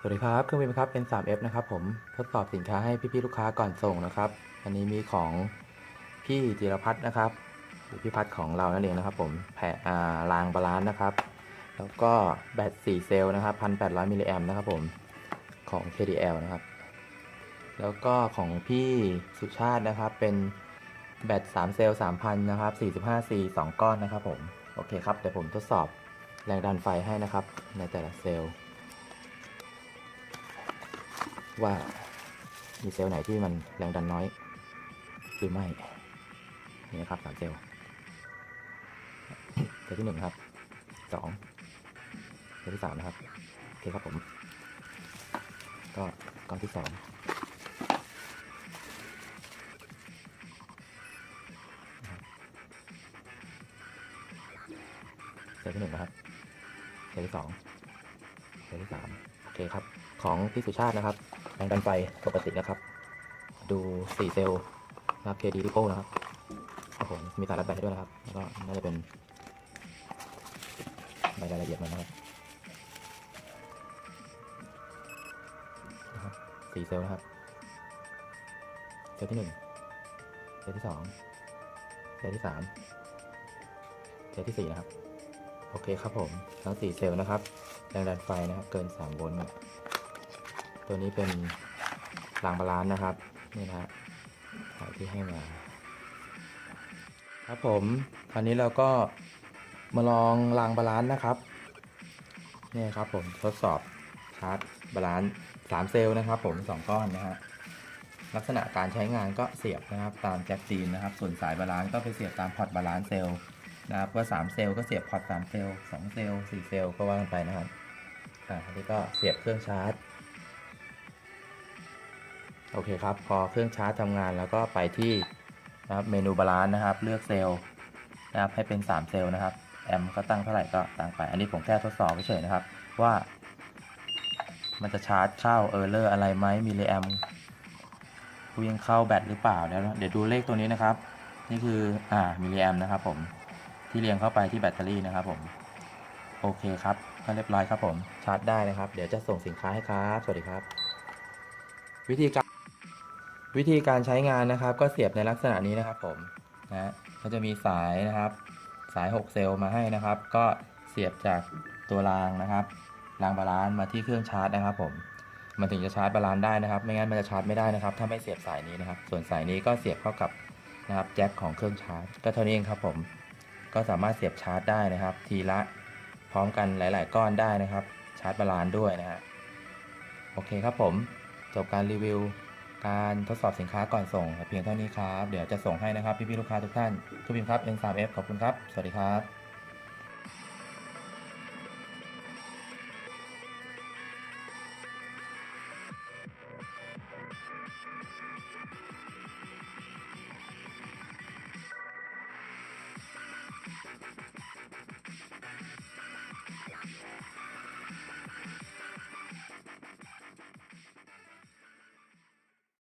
สวัสดีครับเครื่องบินครับ N3F นะครับผมทดสอบสินค้าให้พี่ๆลูกค้าก่อนส่งนะครับอันนี้มีของพี่จิรพัฒน์นะครับหรือพี่พัฒน์ของเรานั่นเองนะครับผมรางบาลานซ์นะครับแล้วก็แบต4เซลล์นะครับ 1,800 มิลลิแอมป์นะครับผมของ KDL นะครับแล้วก็ของพี่สุชาตินะครับเป็นแบต3เซลล์ 3,000 นะครับ 45C 2 ก้อนนะครับผมโอเคครับเดี๋ยวผมทดสอบแรงดันไฟให้นะครับในแต่ละเซลล์ว่ามีเซลล์ไหนที่มันแรงดันน้อยหรือไม่นี่นะครับ3เซลล์เซลล์ที่1ครับ2เซลล์ที่3นะครับโอเคครับผมก็ก้อนที่2เซลล์ที่1นะครับเซลล์ที่2เซลล์ที่3โอเคครับของพี่สุชาตินะครับแรงดันไฟปกตินะครับดู4เซลล์นะครับ KD Lipo นะครับครับผมมีสายรัดแบตให้ด้วยนะครับแล้วก็น่าจะเป็นใบรายละเอียดมันนะครับ4เซลล์นะครับเซลล์ที่1เซลล์ที่2เซลล์ที่3เซลล์ที่4นะครับโอเคครับผมทั้ง4เซลล์นะครับแรงดันไฟนะครับเกิน3โวลต์ตัวนี้เป็นรางบาลานซ์นะครับนี่นะฮะที่ให้มาครับผมตอนนี้เราก็มาลองรางบาลานซ์นะครับนี่ครับผมทดสอบชาร์จบาลานซ์3เซลล์นะครับผม2ก้อนนะฮะลักษณะการใช้งานก็เสียบนะครับตามแจ็คจีนนะครับส่วนสายบาลานซ์ก็ไปเสียบตามพอร์ตบาลานซ์เซลล์นะครับว่า3เซลล์ก็เสียบพอร์ต3เซลล์2เซลล์4เซลล์ก็ว่ากันไปนะครับอันนี้ก็เสียบเครื่องชาร์จโอเคครับพอเครื่องชาร์จทำงานแล้วก็ไปที่นะครับเมนูบาลานซ์นะครับเลือกเซลล์นะครับให้เป็น3เซลล์นะครับแอมป์ก็ตั้งเท่าไหร่ก็ตั้งไปอันนี้ผมแค่ทดสอบเฉยๆนะครับว่ามันจะชาร์จเข้าเออร์เลอร์อะไรไหมมิลลิแอมป์ยังเข้าแบตหรือเปล่าเดี๋ยวดูเลขตัวนี้นะครับนี่คือมิลลิแอมป์นะครับผมที่เรียงเข้าไปที่แบตเตอรี่นะครับผมโอเคครับก็เรียบร้อยครับผมชาร์จได้นะครับเดี๋ยวจะส่งสินค้าให้ครับสวัสดีครับวิธีการใช้งานนะครับก็เสียบในลักษณะนี้นะครับผมนะก็จะมีสายนะครับสาย6เซลล์มาให้นะครับก็เสียบจากตัวรางนะครับรางบาลานซ์มาที่เครื่องชาร์จนะครับผมมันถึงจะชาร์จบาลานซ์ได้นะครับไม่งั้นมันจะชาร์จไม่ได้นะครับถ้าไม่เสียบสายนี้นะครับส่วนสายนี้ก็เสียบเข้ากับนะครับแจ็คของเครื่องชาร์จก็เท่านี้เองครับผมก็สามารถเสียบชาร์จได้นะครับทีละพร้อมกันหลายๆก้อนได้นะครับชาร์จบาลานซ์ด้วยนะฮะโอเคครับผมจบการรีวิวการทดสอบสินค้าก่อนส่งเพียงเท่านี้ครับเดี๋ยวจะส่งให้นะครับพี่ๆลูกค้าทุกท่านทุกพิมพ์ครับ N3F ขอบคุณครับสวัสดีครับ